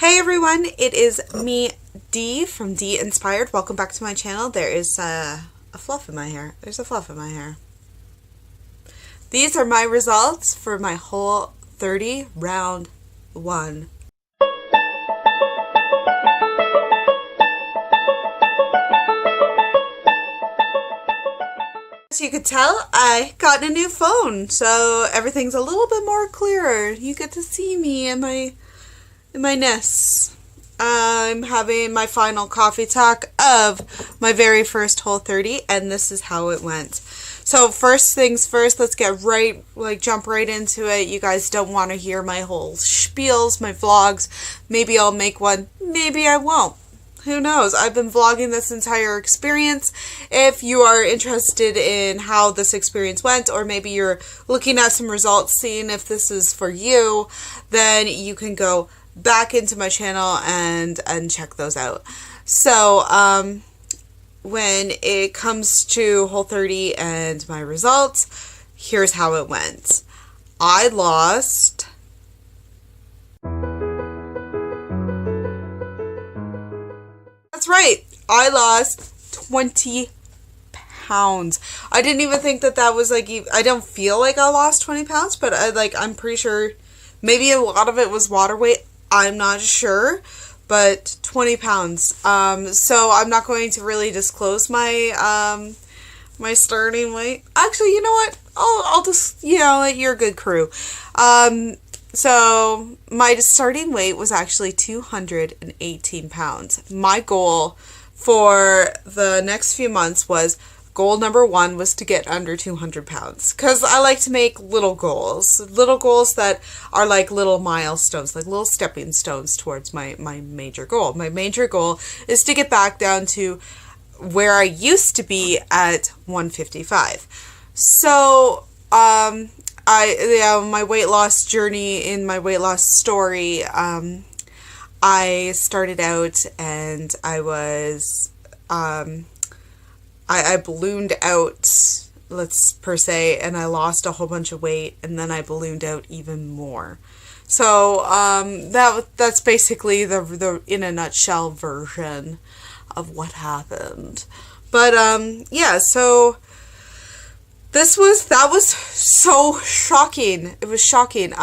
Hey everyone, it is me, Dee from Dee Inspired. Welcome back to my channel. There is a fluff in my hair. There's a fluff in my hair. These are my results for my Whole30 round 1. As you could tell, I got a new phone, so everything's a little bit more clearer. You get to see me in my nest. I'm having my final coffee talk of my very first Whole30, and this is how it went. So first things first, let's get jump right into it. You guys don't want to hear my whole spiels, my vlogs. Maybe I'll make one, maybe I won't. Who knows? I've been vlogging this entire experience. If you are interested in how this experience went, or maybe you're looking at some results, seeing if this is for you, then you can go back into my channel and check those out. So when it comes to Whole30 and my results, here's how it went. I lost That's right. I lost 20 pounds. I didn't even think that was like, I don't feel like I lost 20 pounds, but I'm pretty sure maybe a lot of it was water weight. I'm not sure, but 20 pounds. So I'm not going to really disclose my my starting weight. Actually, you know what? I'll just, let your good crew. So my starting weight was actually 218 pounds. My goal for the next few months was, goal number 1 was to get under 200 pounds. Because I like to make little goals that are like little milestones, like little stepping stones towards my major goal. My major goal is to get back down to where I used to be at 155. So, my weight loss journey, in my weight loss story, I started out and I was, I ballooned out, per se, and I lost a whole bunch of weight, and then I ballooned out even more. So, that's basically the in a nutshell version of what happened. But, yeah, so that was so shocking. It was shocking.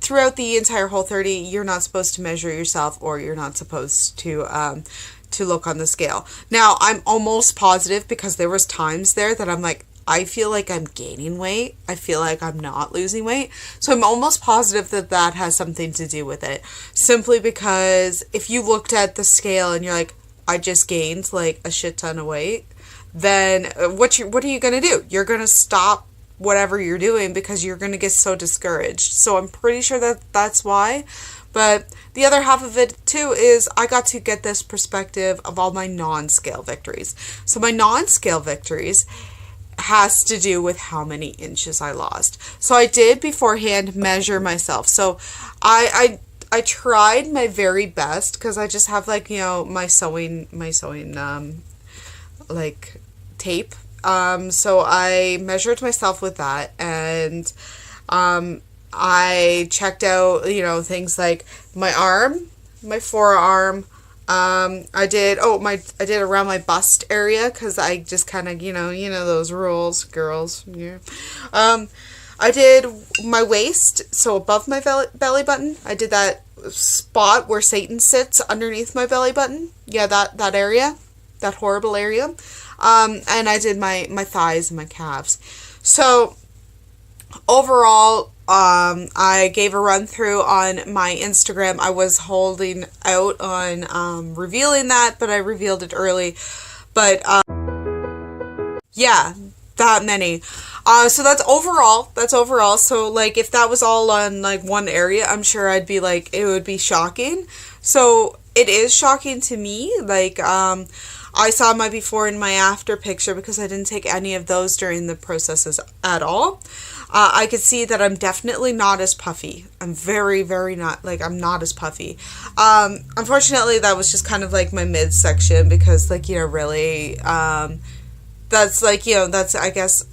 Throughout the entire Whole30, you're not supposed to measure yourself, or you're not supposed to look on the scale. Now, I'm almost positive, because there was times there that I'm like, I feel like I'm gaining weight. I feel like I'm not losing weight. So I'm almost positive that has something to do with it. Simply because if you looked at the scale and you're like, I just gained like a shit ton of weight, then what are you going to do? You're going to stop whatever you're doing, because you're going to get so discouraged. So I'm pretty sure that's why. But the other half of it too is I got to get this perspective of all my non-scale victories. So my non-scale victories has to do with how many inches I lost. So I did beforehand measure myself. So I tried my very best, because I just have my sewing like tape. So I measured myself with that, and I checked out, things like my arm, my forearm. I did around my bust area, because I just kind of, those rules, girls. Yeah. I did my waist, so above my belly button. I did that spot where Satan sits underneath my belly button. Yeah, that area, that horrible area. And I did my thighs and my calves. So overall, I gave a run through on my Instagram. I was holding out on revealing that, but I revealed it early. But yeah, that many. So that's overall. So like, if that was all on like one area, I'm sure I'd be like, it would be shocking. So it is shocking to me. Like, I saw my before and my after picture, because I didn't take any of those during the processes at all. I could see that I'm definitely not as puffy. I'm very, very not, I'm not as puffy. Unfortunately, that was just kind of like my midsection, because really, that's that's, I guess,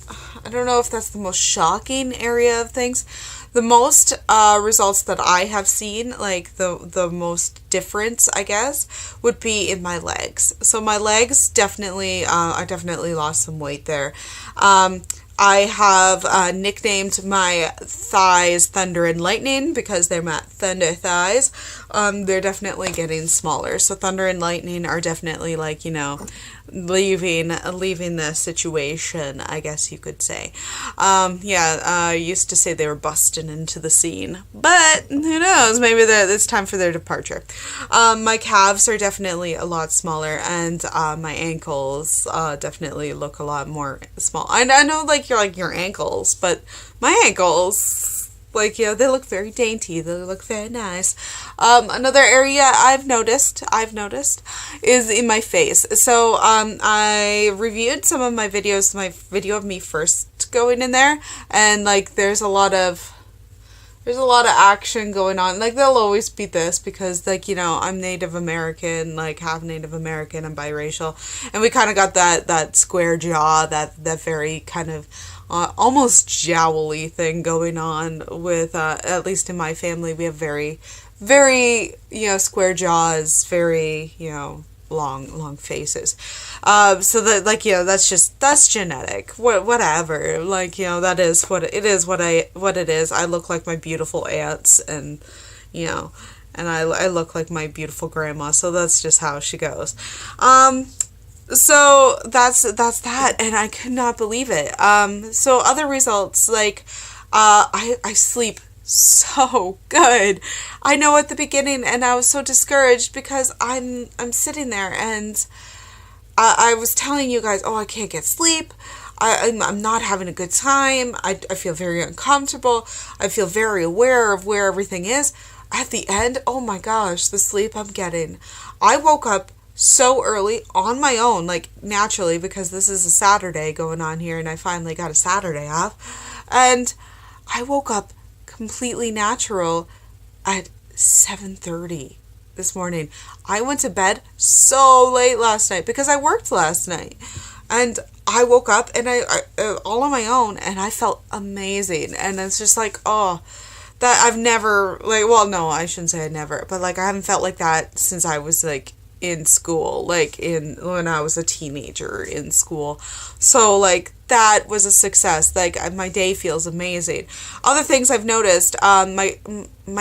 I don't know if that's the most shocking area of things. The most results that I have seen, like the most difference, I guess, would be in my legs. So my legs definitely, I definitely lost some weight there. I have nicknamed my thighs Thunder and Lightning because they're my thunder thighs. They're definitely getting smaller. So Thunder and Lightning are definitely like, you know, leaving the situation, I guess you could say. I used to say they were busting into the scene, but who knows, maybe it's time for their departure. My calves are definitely a lot smaller, and my ankles definitely look a lot more small. I know, like, you're like, your ankles, but my ankles, like, you know, they look very dainty. They look very nice. Another area I've noticed is in my face. So, I reviewed some of my videos, my video of me first going in there, and, like, there's a lot of action going on. Like, there'll always be this because, like, you know, I'm Native American, like, half Native American and biracial, and we kind of got that square jaw, that very kind of almost jowly thing going on with, at least in my family, we have very, very, you know, square jaws, very, you know, long faces. So that, like, you know, that's genetic. Whatever. Like, you know, that is what it is. What it is. I look like my beautiful aunts, and, you know, and I look like my beautiful grandma. So that's just how she goes. So that's that, and I could not believe it. So other results, like, I sleep so good. I know at the beginning, and I was so discouraged because I'm sitting there, and I was telling you guys, oh, I can't get sleep. I'm not having a good time. I feel very uncomfortable. I feel very aware of where everything is. At the end, oh my gosh, the sleep I'm getting. I woke up so early on my own, like, naturally, because this is a Saturday going on here, and I finally got a Saturday off, and I woke up completely natural at 7:30 this morning. I went to bed so late last night because I worked last night, and I woke up and I all on my own, and I felt amazing. And it's just like, oh, that I've never, like, well, no, I shouldn't say I never, but, like, I haven't felt like that since I was, like, in school, like, when I was a teenager in school. So, like, that was a success. Like, my day feels amazing. Other things I've noticed, my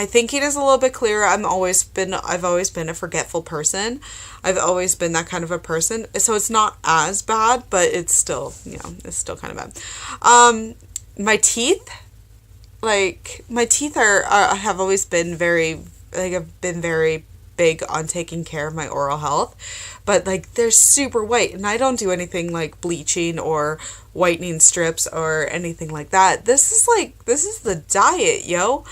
thinking is a little bit clearer. I've always been a forgetful person. I've always been that kind of a person. So it's not as bad, but it's still, you know, it's still kind of bad. My teeth, like, have always been very, like, I've been very big on taking care of my oral health, but, like, they're super white, and I don't do anything like bleaching or whitening strips or anything like that. This is the diet, yo.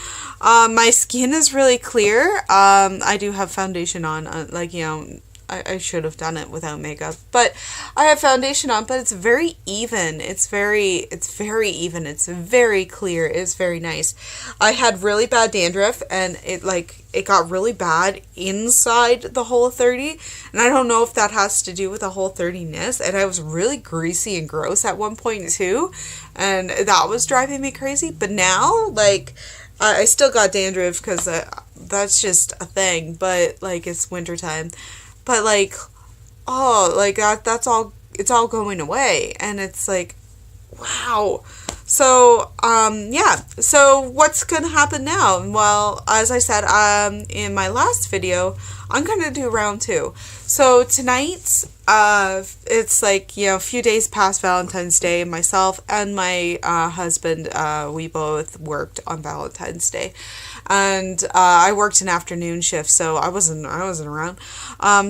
My skin is really clear. I do have foundation on, like, you know, I should have done it without makeup, but I have foundation on, but it's very even. It's very even. It's very clear. It's very nice. I had really bad dandruff, and it got really bad inside the Whole30, and I don't know if that has to do with the Whole30ness, and I was really greasy and gross at one point too, and that was driving me crazy. But now, like, I still got dandruff because that's just a thing, but, like, it's wintertime. But, like, oh, like, that's all, it's all going away, and it's like, wow. So, yeah, so what's going to happen now? Well, as I said, in my last video, I'm going to do round 2. So tonight, it's like, you know, a few days past Valentine's Day, myself and my husband, we both worked on Valentine's Day. And I worked an afternoon shift, so I wasn't around.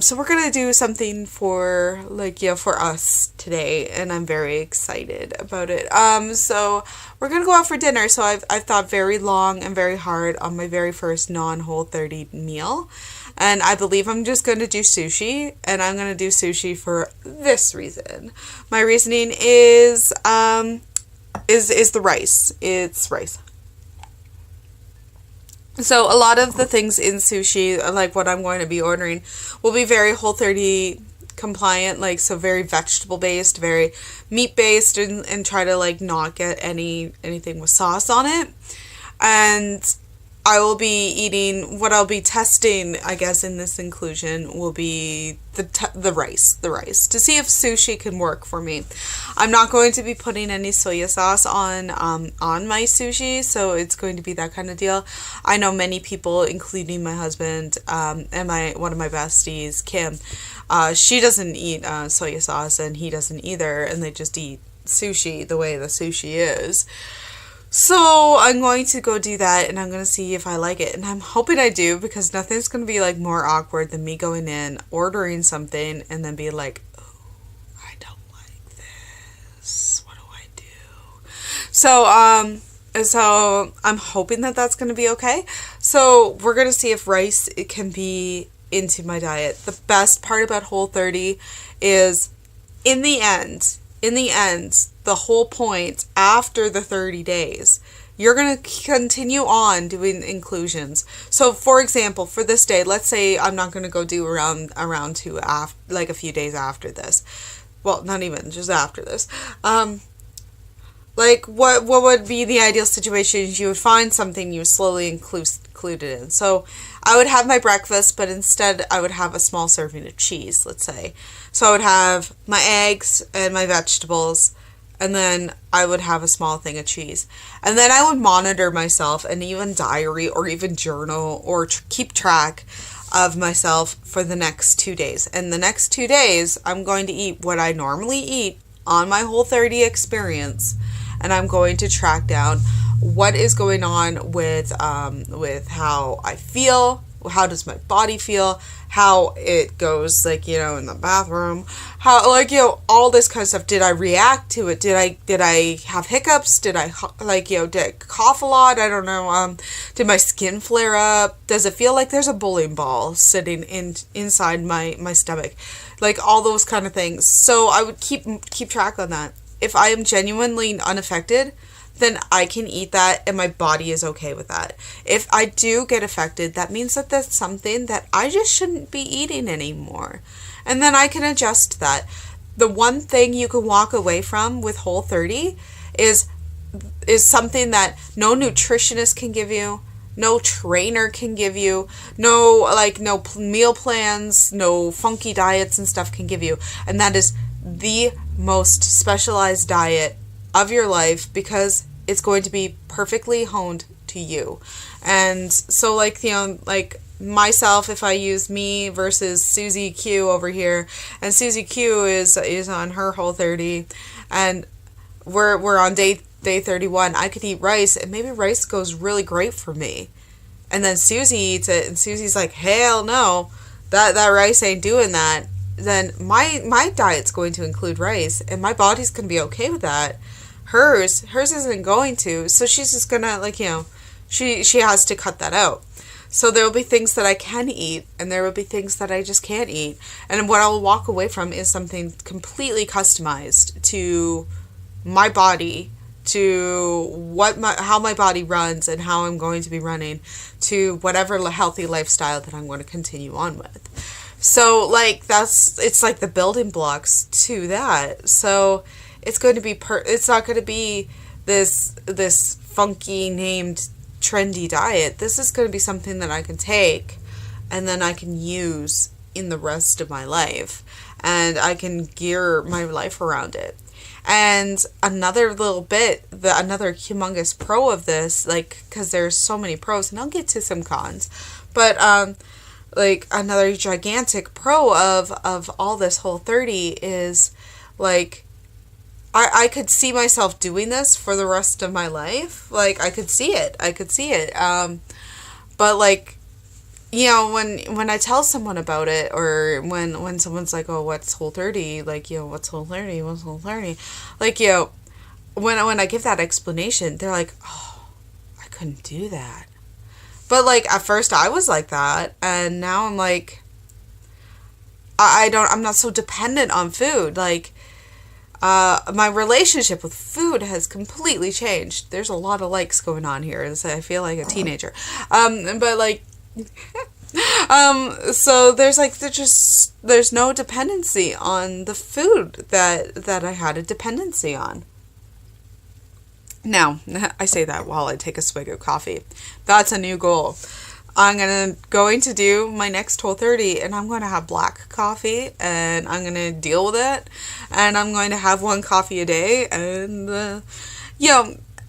So we're gonna do something for, like, you know, for us today, and I'm very excited about it. So we're gonna go out for dinner. So I've thought very long and very hard on my very first non-Whole30 meal, and I believe I'm just gonna do sushi, and I'm gonna do sushi for this reason. My reasoning is the rice. It's rice. So a lot of the things in sushi, like what I'm going to be ordering, will be very Whole30 compliant, like, so very vegetable based, very meat based, and try to, like, not get anything with sauce on it. And I will be eating, what I'll be testing, I guess, in this inclusion will be the rice, to see if sushi can work for me. I'm not going to be putting any soy sauce on my sushi, so it's going to be that kind of deal. I know many people, including my husband, and one of my besties, Kim, she doesn't eat soy sauce, and he doesn't either, and they just eat sushi the way the sushi is. So I'm going to go do that, and I'm going to see if I like it. And I'm hoping I do, because nothing's going to be like more awkward than me going in, ordering something, and then being like, oh, I don't like this. What do I do? So I'm hoping that that's going to be okay. So we're going to see if rice it can be into my diet. The best part about Whole30 is in the end, the whole point after the 30 days, you're going to continue on doing inclusions. So for example, for this day, let's say I'm not going to go do around 2 after, like a few days after this. Well, not even, just after this. Like what would be the ideal situation is you would find something you slowly include it in. So I would have my breakfast, but instead I would have a small serving of cheese, let's say. So I would have my eggs and my vegetables, and then I would have a small thing of cheese. And then I would monitor myself and even diary or even journal or keep track of myself for the next 2 days. And the next 2 days, I'm going to eat what I normally eat on my Whole30 experience. And I'm going to track down what is going on with how I feel, how does my body feel, how it goes, like, you know, in the bathroom, how, like, you know, all this kind of stuff. Did I react to it? Did I have hiccups? Did I, like, you know, did I cough a lot? I don't know. Did my skin flare up? Does it feel like there's a bowling ball sitting inside my stomach? Like, all those kind of things. So I would keep track on that. If I am genuinely unaffected, then I can eat that and my body is okay with that. If I do get affected, that means that that's something that I just shouldn't be eating anymore. And then I can adjust that. The one thing you can walk away from with Whole30 is something that no nutritionist can give you, no trainer can give you, no meal plans, no funky diets and stuff can give you. And that is the most specialized diet of your life, because it's going to be perfectly honed to you. And so, like, you know, like myself, if I use me versus Susie Q over here, and Susie Q is on her Whole30, and we're on day 31, I could eat rice, and maybe rice goes really great for me. And then Susie eats it, and Susie's like, hell no, that rice ain't doing that. Then my diet's going to include rice, and my body's going to be okay with that. Hers isn't going to, so she's just gonna, like, you know, she has to cut that out. So there will be things that I can eat, and there will be things that I just can't eat. And what I'll walk away from is something completely customized to my body, to how my body runs and how I'm going to be running, to whatever healthy lifestyle that I'm going to continue on with. So, like, it's like the building blocks to that. So it's going to be it's not going to be this funky named trendy diet. This is going to be something that I can take and then I can use in the rest of my life, and I can gear my life around it. And another little bit, another humongous pro of this, like, because there's so many pros, and I'll get to some cons, but like, another gigantic pro of all this Whole30 is, like, I could see myself doing this for the rest of my life. Like, I could see it. But, like, you know, when I tell someone about it, or when someone's like, oh, what's Whole30? Like, you know, what's Whole30? What's Whole30? Like, you know, when I give that explanation, they're like, oh, I couldn't do that. But, like, at first I was like that, and now I'm like, I'm not so dependent on food. Like, my relationship with food has completely changed. There's a lot of likes going on here, so I feel like a teenager. But, like, so there's no dependency on the food that I had a dependency on. Now, I say that while I take a swig of coffee. That's a new goal. I'm going to do my next Whole30, and I'm going to have black coffee, and I'm going to deal with it, and I'm going to have one coffee a day, and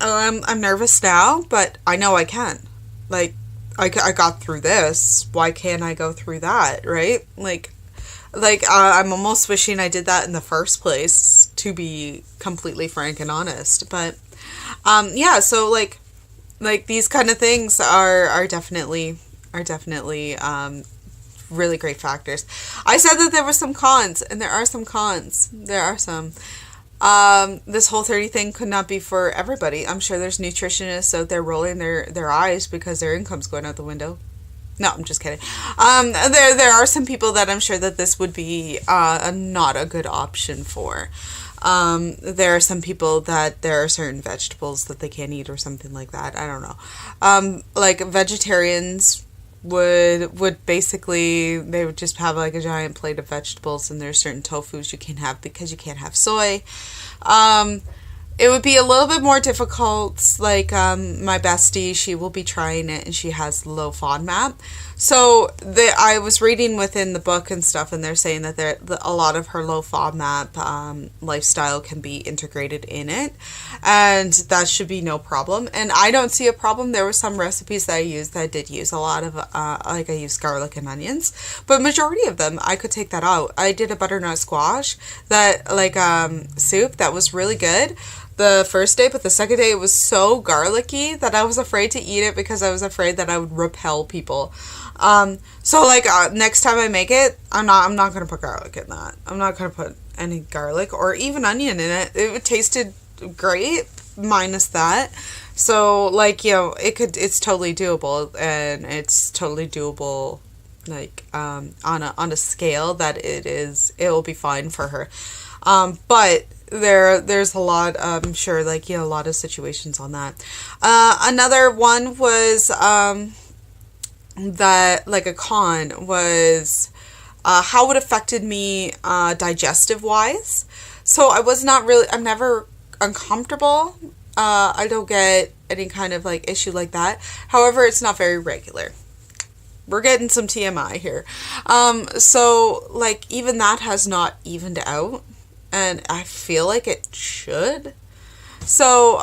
I'm nervous now, but I know I can. Like, I got through this. Why can't I go through that, right? I'm almost wishing I did that in the first place, to be completely frank and honest. But, so like these kind of things are definitely really great factors. I said that there were some cons, and there are some cons. There are some. This Whole30 thing could not be for everybody. I'm sure there's nutritionists out there rolling their eyes because their income's going out the window. No, I'm just kidding. There are some people that I'm sure that this would be not a good option for. There are some people that there are certain vegetables that they can't eat or something like that. I don't know. Like vegetarians would basically, they would just have like a giant plate of vegetables, and there's certain tofus you can't have because you can't have soy. It would be a little bit more difficult. Like, my bestie, she will be trying it, and she has low FODMAP. So I was reading within the book and stuff, and they're saying that a lot of her low FODMAP lifestyle can be integrated in it, and that should be no problem. And I don't see a problem. There were some recipes that I used that did use a lot of, I used garlic and onions, but majority of them, I could take that out. I did a butternut squash, soup that was really good the first day, but the second day it was so garlicky that I was afraid to eat it because I was afraid that I would repel people. Next time I make it, I'm not going to put garlic in that. I'm not going to put any garlic or even onion in it. It tasted great minus that. So it's totally doable, and it's totally doable on a scale that it will be fine for her. But there's a lot, I'm sure, a lot of situations on that. Another one was, that, a con was, how it affected me, digestive-wise. So I'm never uncomfortable. I don't get any kind of, issue like that. However, it's not very regular. We're getting some TMI here. Even that has not evened out. And I feel like it should. So,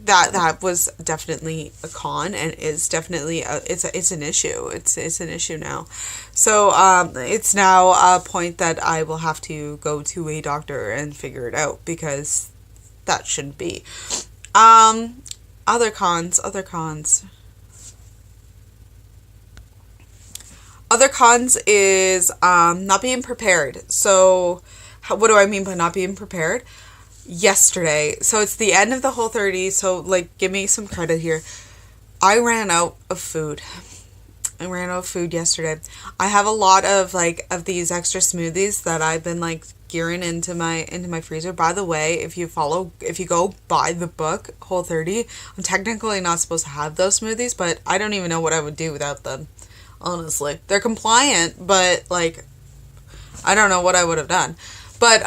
that was definitely a con, and is definitely it's an issue. It's an issue now. So, it's now a point that I will have to go to a doctor and figure it out, because that shouldn't be. Other cons. Other cons is not being prepared. So, what do I mean by not being prepared? Yesterday, so it's the end of the Whole30, so give me some credit here. I ran out of food. Yesterday. I have a lot of these extra smoothies that I've been gearing into my freezer. By the way, if you go buy the book Whole30, I'm technically not supposed to have those smoothies, but I don't even know what I would do without them. Honestly, they're compliant, but I don't know what I would have done. But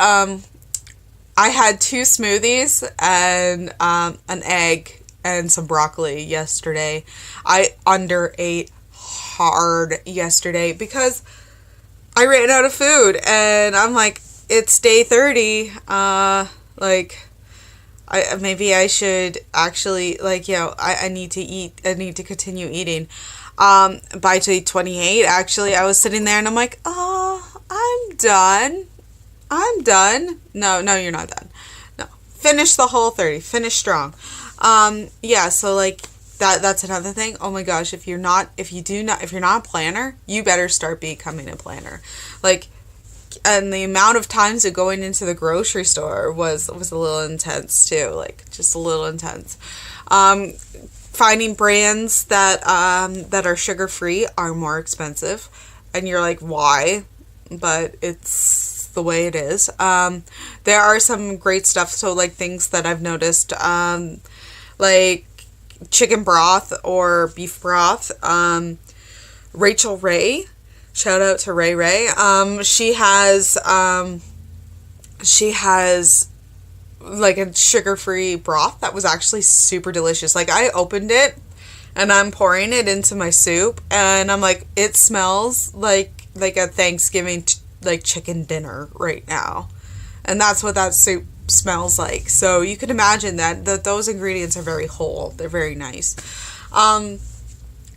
I had 2 smoothies and an egg and some broccoli yesterday. I underate hard yesterday because I ran out of food, and I'm it's day 30. Maybe I should actually I need to eat. I need to continue eating. By day 28, actually, I was sitting there and I'm I'm done. No, you're not done. No. Finish the Whole30. Finish strong. So that's another thing. Oh my gosh, if you're not a planner, you better start becoming a planner. And the amount of times of going into the grocery store was a little intense too. Just a little intense. Finding brands that are sugar-free are more expensive, and you're why? But it's the way it is. There are some great stuff, so things that I've noticed, chicken broth or beef broth. Rachel Ray, shout out to Ray. She has like a sugar-free broth that was actually super delicious. Like, I opened it and I'm pouring it into my soup and I'm like, it smells like a Thanksgiving like chicken dinner right now. And that's what that soup smells like. So you can imagine that those ingredients are very whole. They're very nice.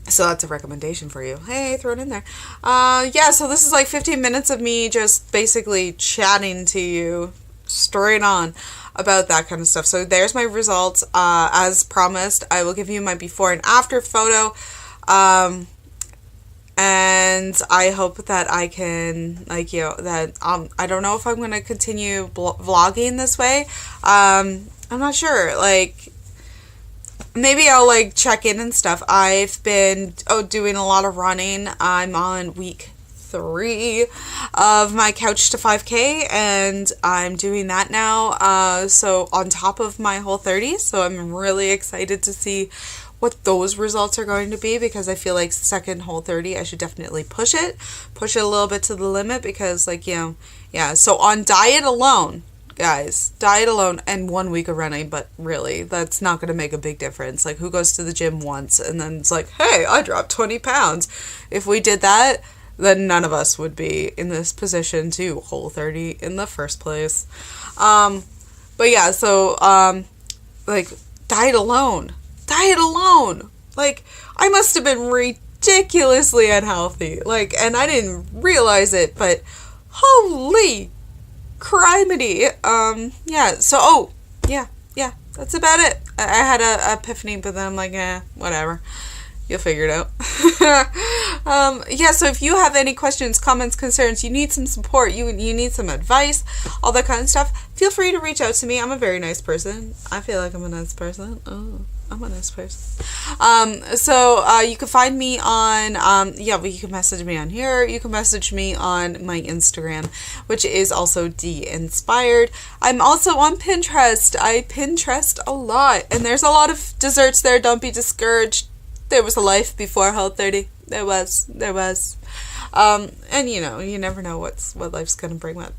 So that's a recommendation for you. Hey, throw it in there. Yeah, so this is like 15 minutes of me just basically chatting to you straight on about that kind of stuff. So there's my results. As promised, I will give you my before and after photo. And I hope that I can, like, you know, that, I don't know if I'm going to continue vlogging this way. I'm not sure, like, maybe I'll, like, check in and stuff. I've been, doing a lot of running. I'm on week 3 of my Couch to 5K, and I'm doing that now, so on top of my Whole30, so I'm really excited to see what those results are going to be, because I feel like second Whole30, I should definitely push it a little bit to the limit, because, like, you know, yeah, so on diet alone, guys, diet alone and 1 week of running, but really, that's not going to make a big difference. Like, who goes to the gym once and then it's like, hey, I dropped 20 pounds. If we did that, then none of us would be in this position to Whole30 in the first place. But yeah, so, like, diet alone, like, I must have been ridiculously unhealthy, like, and I didn't realize it, but holy criminy. Yeah, so, yeah, that's about it. I had a epiphany, but then I'm like, whatever. You'll figure it out. Yeah, so if you have any questions, comments, concerns, you need some support, you need some advice, all that kind of stuff, feel free to reach out to me. I'm a very nice person. I feel like I'm a nice person. Oh, I'm a nice person. So you can find me on, you can message me on here. You can message me on my Instagram, which is also D-Inspired. I'm also on Pinterest. I Pinterest a lot, and there's a lot of desserts there. Don't be discouraged. There was a life before Whole30. There was. And you know, you never know what life's gonna bring up.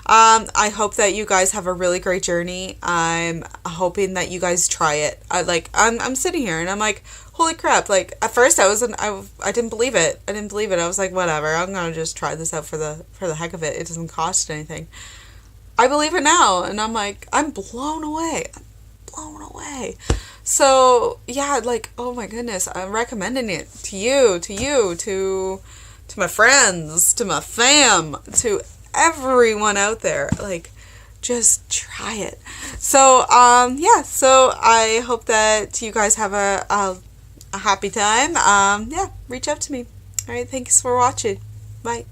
I hope that you guys have a really great journey. I'm hoping that you guys try it. I'm sitting here and I'm like, holy crap! Like, at first I didn't believe it. I was like, whatever. I'm gonna just try this out for the heck of it. It doesn't cost anything. I believe it now, and I'm like, I'm blown away. So yeah, like, oh my goodness, I'm recommending it to you, to my friends, to my fam, to everyone out there. Like, just try it. So yeah, so I hope that you guys have a happy time. Yeah, reach out to me. All right, thanks for watching. Bye.